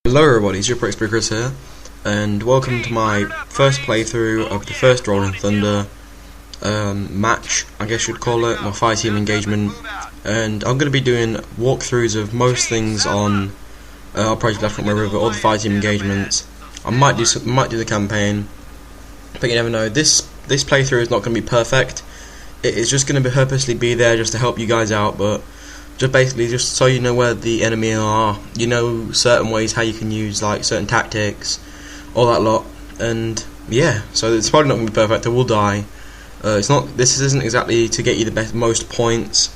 Hello everybody, it's your Chris here, and welcome to my first playthrough of the first Rolling Thunder match, I guess you'd call it, my fireteam engagement. And I'm going to be doing walkthroughs of most things on Operation Left Front River, all the fireteam engagements. I might do the campaign, but you never know. This playthrough is not going to be perfect. It is just going to purposely be there just to help you guys out, but just so you know where the enemy are, you know certain ways how you can use like certain tactics, all that lot. And yeah, so it's probably not going to be perfect. I will die. This isn't exactly to get you the most points,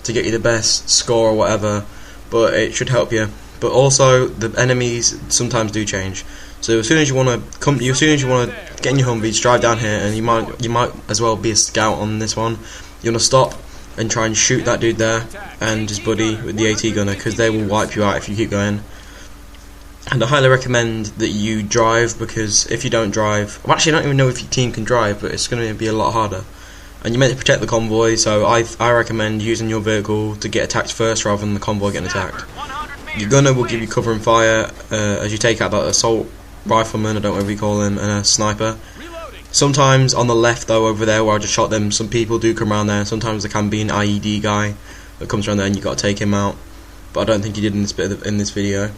to get you the best score or whatever, but it should help you. But also the enemies sometimes do change. So as soon as you want to get in your Humvees, drive down here, and you might as well be a scout on this one. You want to stop and try and shoot that dude there and his buddy with the AT gunner, because they will wipe you out if you keep going. And I highly recommend that you drive, because if you don't drive, well, actually I don't even know if your team can drive, but it's going to be a lot harder. And you're meant to protect the convoy, so I recommend using your vehicle to get attacked first rather than the convoy getting attacked. Your gunner will give you cover and fire as you take out that assault rifleman, I don't know what you call him, and a sniper. Sometimes on the left though, over there where I just shot them, some people do come around there. Sometimes there can be an IED guy that comes around there and you got to take him out, but I don't think he did in this video.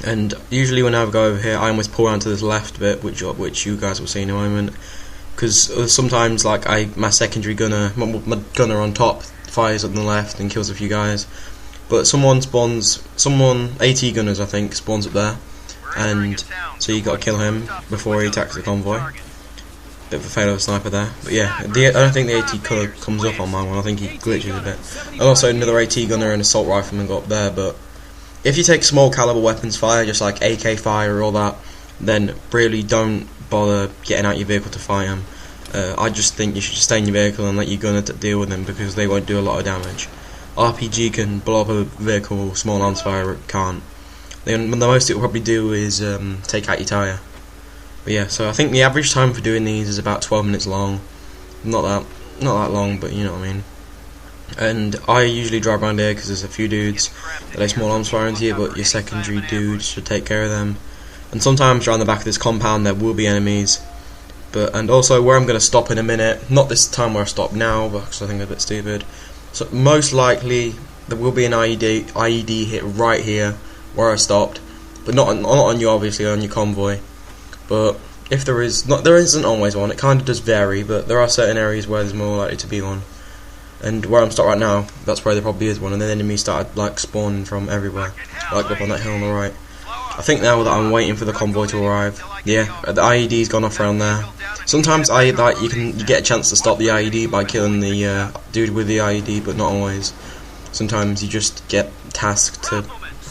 And usually when I go over here, I always pull around to this left bit, which you guys will see in a moment, because sometimes like my secondary gunner, my gunner on top fires on the left and kills a few guys, but someone AT gunners I think spawns up there, and so you got to kill him before he attacks the convoy. Bit of a fail of a sniper there, but yeah, I don't think the AT colour comes up on my one. I think he glitches a bit. And also another AT gunner and assault rifleman got up there. But if you take small caliber weapons fire, just like AK fire or all that, then really don't bother getting out your vehicle to fight them. I just think you should just stay in your vehicle and let your gunner deal with them, because they won't do a lot of damage. RPG can blow up a vehicle, small arms fire can't. The most it will probably do is take out your tyre. But yeah, so I think the average time for doing these is about 12 minutes long. Not that long, but you know what I mean. And I usually drive around here because there's a few dudes that have small arms fire into you, but your secondary dudes should take care of them. And sometimes around the back of this compound there will be enemies. And also where I'm going to stop in a minute, not this time where I stop now, because I think it's a bit stupid. So most likely there will be an IED hit right here where I stopped, but not on you, obviously, on your convoy. But if there isn't always one. It kind of does vary, but there are certain areas where there's more likely to be one. And where I'm stopped right now, that's where there probably is one. And then enemies started like spawning from everywhere, like up on that hill on the right. I think now that I'm waiting for the convoy to arrive, yeah, the IED's gone off around there. Sometimes you get a chance to stop the IED by killing the dude with the IED, but not always. Sometimes you just get tasked to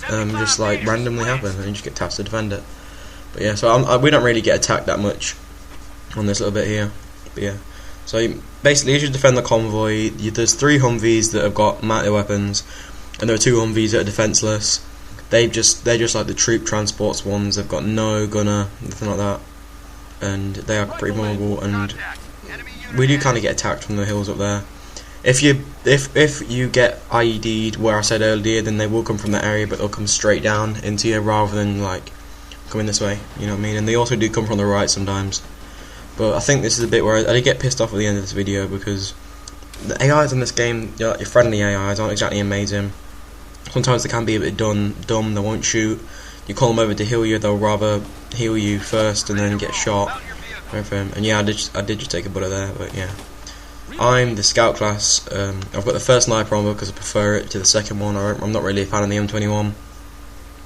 just like randomly happen, and you just get tasked to defend it. But yeah, so we don't really get attacked that much on this little bit here. But yeah, so basically as you defend the convoy, there's 3 Humvees that have got mounted weapons, and there are 2 Humvees that are defenseless. They're just like the troop transports ones. They've got no gunner, nothing like that, and they are pretty vulnerable. And we do kind of get attacked from the hills up there. If you get IED'd where I said earlier, then they will come from that area, but they'll come straight down into you rather than like coming this way, you know what I mean? And they also do come from the right sometimes. But I think this is a bit where I did get pissed off at the end of this video, because the AIs in this game, your friendly AIs, aren't exactly amazing. Sometimes they can be a bit dumb, they won't shoot. You call them over to heal you, they'll rather heal you first and then get shot. And yeah, I did just take a bullet there, but yeah. I'm the scout class. I've got the first sniper on because I prefer it to the second one. I'm not really a fan of the M21,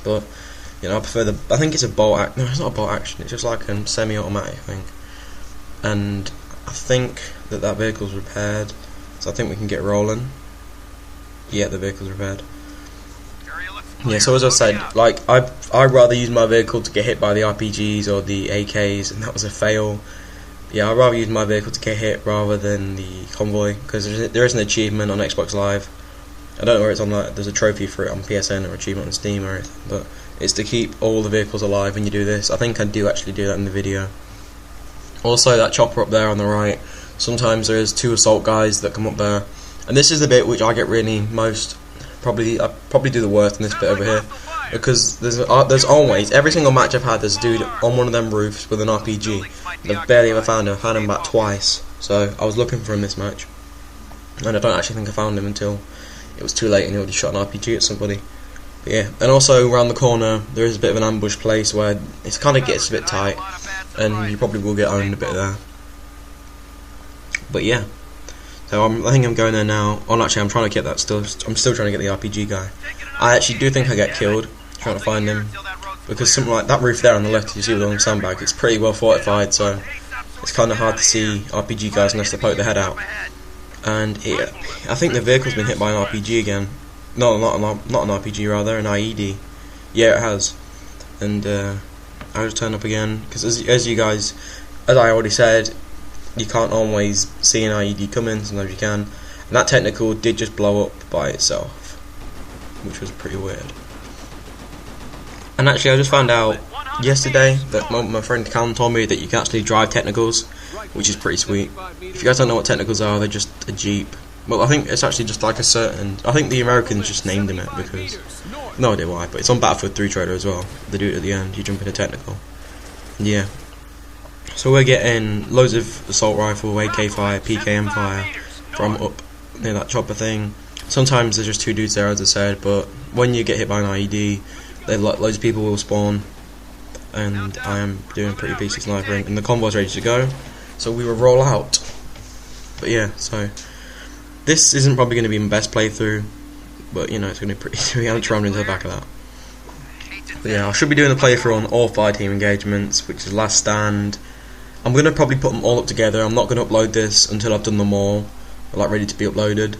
but you know, I think it's a bolt action. No, it's not a bolt action. It's just like a semi-automatic, I think. And I think that vehicle's repaired, so I think we can get rolling. Yeah, the vehicle's repaired. Yeah, so as I said, like I'd rather use my vehicle to get hit by the RPGs or the AKs, and that was a fail. Yeah, I'd rather use my vehicle to get hit rather than the convoy, because there is an achievement on Xbox Live. I don't know where it's on. Like, there's a trophy for it on PSN or achievement on Steam or anything, but it's to keep all the vehicles alive when you do this. I think I do actually do that in the video. Also, that chopper up there on the right, sometimes there is 2 assault guys that come up there, and this is the bit which I get really I probably do the worst in this bit over here, because there's always, every single match I've had, there's a dude on one of them roofs with an RPG. I've barely ever found him. I found him about twice, so I was looking for him this match, and I don't actually think I found him until it was too late and he already shot an RPG at somebody. But yeah, and also around the corner there is a bit of an ambush place where it kind of gets a bit tight, and you probably will get owned a bit there. But yeah, so I think I'm going there now. Oh, actually, I'm trying to get that still. I'm still trying to get the RPG guy. I actually do think I get killed trying to find him, because something like that roof there on the left, you see with the sandbag, it's pretty well fortified, so it's kind of hard to see RPG guys unless they poke their head out. And I think the vehicle's been hit by an RPG again. No, not an RPG, rather an IED. Yeah, it has. And I'll just turn up again, because as you guys, as I already said, you can't always see an IED coming. Sometimes you can. And that technical did just blow up by itself, which was pretty weird. And actually, I just found out yesterday that my friend Callum told me that you can actually drive technicals, which is pretty sweet. If you guys don't know what technicals are, they're just a Jeep. Well, I think it's actually just like a certain... I think the Americans just named them it because... No idea why, but it's on Battlefield 3 trailer as well. They do it at the end, you jump in a technical. Yeah. So we're getting loads of assault rifle, AK fire, PKM fire from up near that chopper thing. Sometimes there's just two dudes there, as I said, but when you get hit by an IED, loads of people will spawn. And I am doing pretty decent sniping, and the convoy's ready to go. So we will roll out. But yeah, so... This isn't probably going to be my best playthrough, but you know, it's going to be pretty sweet. I'm trying into the back of that. But yeah, I should be doing a playthrough on all fireteam engagements, which is Last Stand. I'm going to probably put them all up together. I'm not going to upload this until I've done them all, like ready to be uploaded.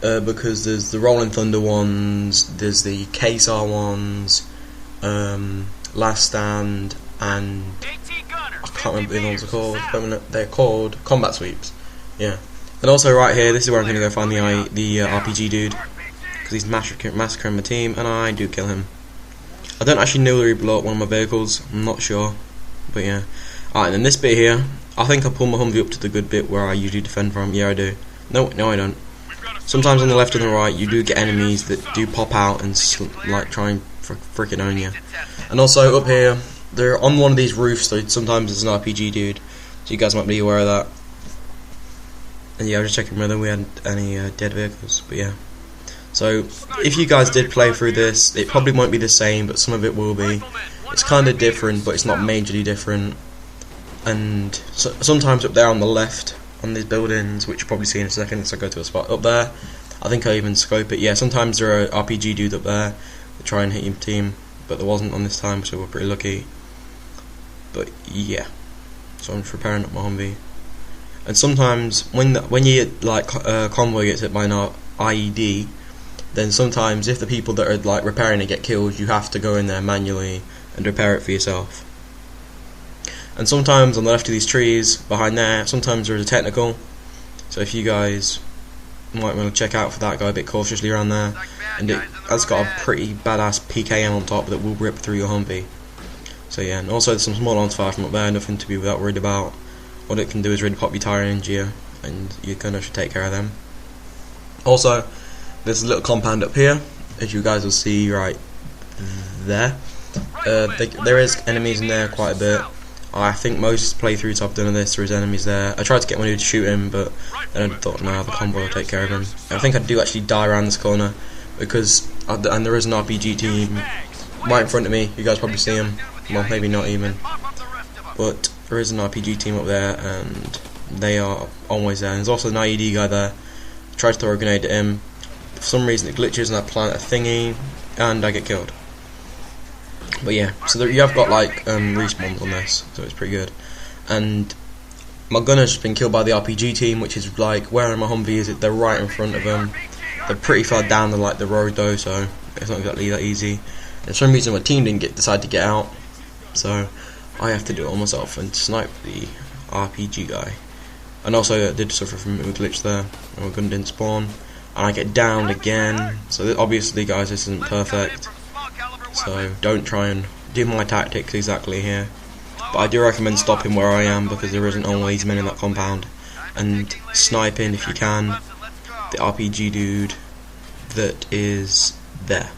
Because there's the Rolling Thunder ones, there's the KSAR ones, Last Stand, and I can't remember what the ones are called. They're called Combat Sweeps. Yeah. And also right here, this is where I'm going to go find the RPG dude, because he's massacring my team, and I do kill him. I don't actually know whether he blew up one of my vehicles, I'm not sure, but yeah. Alright, and then this bit here, I think I pull my Humvee up to the good bit where I usually defend from. Yeah, I do. No, I don't. Sometimes on the left and the right, you do get enemies that do pop out and like try and freaking own you. And also up here, they're on one of these roofs, so sometimes there's an RPG dude, so you guys might be aware of that. And yeah, I was just checking whether we had any dead vehicles, but yeah. So, if you guys did play through this, it probably won't be the same, but some of it will be. It's kind of different, but it's not majorly different. And so, sometimes up there on the left, on these buildings, which you'll probably see in a second, so I go to a spot up there, I think I even scope it. Yeah, sometimes there are RPG dudes up there that try and hit your team, but there wasn't on this time, so we're pretty lucky. But yeah, so I'm just preparing up my Humvee. And sometimes when you like convoy gets hit by an IED, then sometimes if the people that are like repairing it get killed, you have to go in there manually and repair it for yourself. And sometimes on the left of these trees behind there, sometimes there's a technical. So if you guys might want to check out for that, go a bit cautiously around there. And it's got a pretty badass PKM on top that will rip through your Humvee. So yeah, and also there's some small arms fire from up there, nothing to be that worried about. What it can do is really pop your tyre and injure you, and you kind of should take care of them. Also, there's a little compound up here, as you guys will see right there. There is enemies in there quite a bit. I think most playthroughs I've done of this, there is enemies there. I tried to get one dude to shoot him, but then I thought, no, the convoy will take care of him. I think I do actually die around this corner, because and there is an RPG team right in front of me. You guys probably see him. Well, maybe not even. But there is an RPG team up there, and they are always there. And there's also an IED guy there. I tried to throw a grenade at him. For some reason it glitches and I plant a thingy, and I get killed. But yeah, so you have got like respawns on this, so it's pretty good. And my gunner's just been killed by the RPG team, which is like where my Humvee is. They're right in front of them. They're pretty far down the road though, so it's not exactly that easy. And for some reason my team didn't decide to get out, so I have to do it all myself and snipe the RPG guy. And also I did suffer from a glitch there, and my gun didn't spawn, and I get downed again. So obviously guys, this isn't perfect, so don't try and do my tactics exactly here. But I do recommend stopping where I am, because there isn't always men in that compound, and sniping if you can the RPG dude that is there.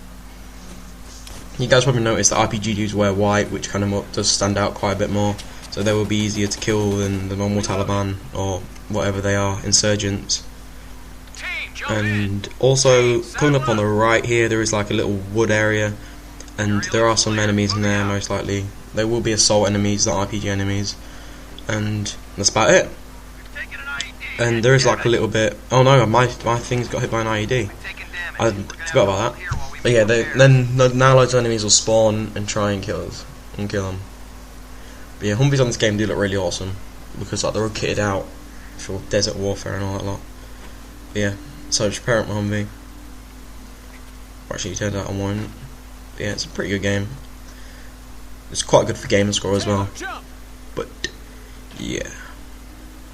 You guys probably noticed that RPG dudes wear white, which kind of does stand out quite a bit more, so they will be easier to kill than the normal Taliban or whatever they are, insurgents. And also, coming up on the right here, there is like a little wood area, and there are some enemies in there, most likely. There will be assault enemies, not RPG enemies, and that's about it. And there is like a little bit... Oh no, my thing's got hit by an IED. I forgot about that. But yeah, then now loads of enemies will spawn and try and kill us and kill them. But yeah, Humvees on this game do look really awesome because like they're all kitted out for desert warfare and all that lot. But yeah, so just prepare up my Humvee. Actually, turned out I won't. But yeah, it's a pretty good game. It's quite good for gamer score as well. But yeah,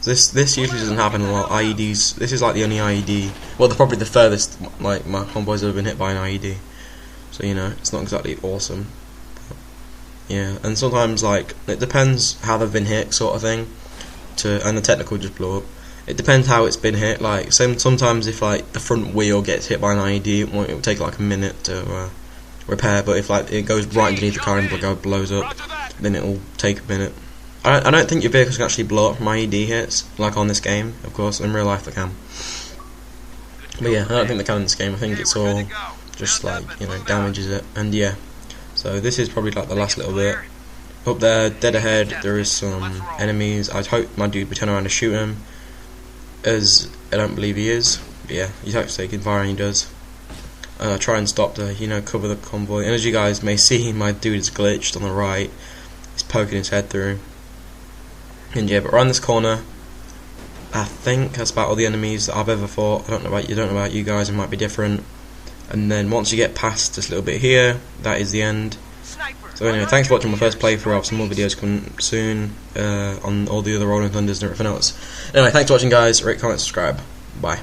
this usually doesn't happen a lot. IEDs. This is like the only IED. Well, they're probably the furthest like my convoys have been hit by an IED. So you know, it's not exactly awesome. But, yeah, and sometimes like it depends how they've been hit, sort of thing. And the technical just blew up. It depends how it's been hit. Like sometimes if like the front wheel gets hit by an IED, it will take like a minute to repair. But if like it goes right underneath the car and blows up, then it will take a minute. I don't think your vehicles can actually blow up from IED hits, like on this game. Of course, in real life they can. But yeah, I don't think they can in this game. I think it's all just like, you know, damages it. And yeah, so this is probably like the last little bit. Up there, dead ahead, there is some enemies. I'd hope my dude would turn around and shoot him, as I don't believe he is. But yeah, he's actually taking fire and he does. Try and stop the, you know, cover the convoy. And as you guys may see, my dude is glitched on the right. He's poking his head through. And yeah, but around this corner, I think that's about all the enemies that I've ever fought. I don't know about you guys, it might be different. And then once you get past this little bit here, that is the end. So anyway, thanks for watching my first playthrough. I have some more videos coming soon on all the other Rolling Thunders and everything else. Anyway, thanks for watching guys, rate, comment, subscribe, bye.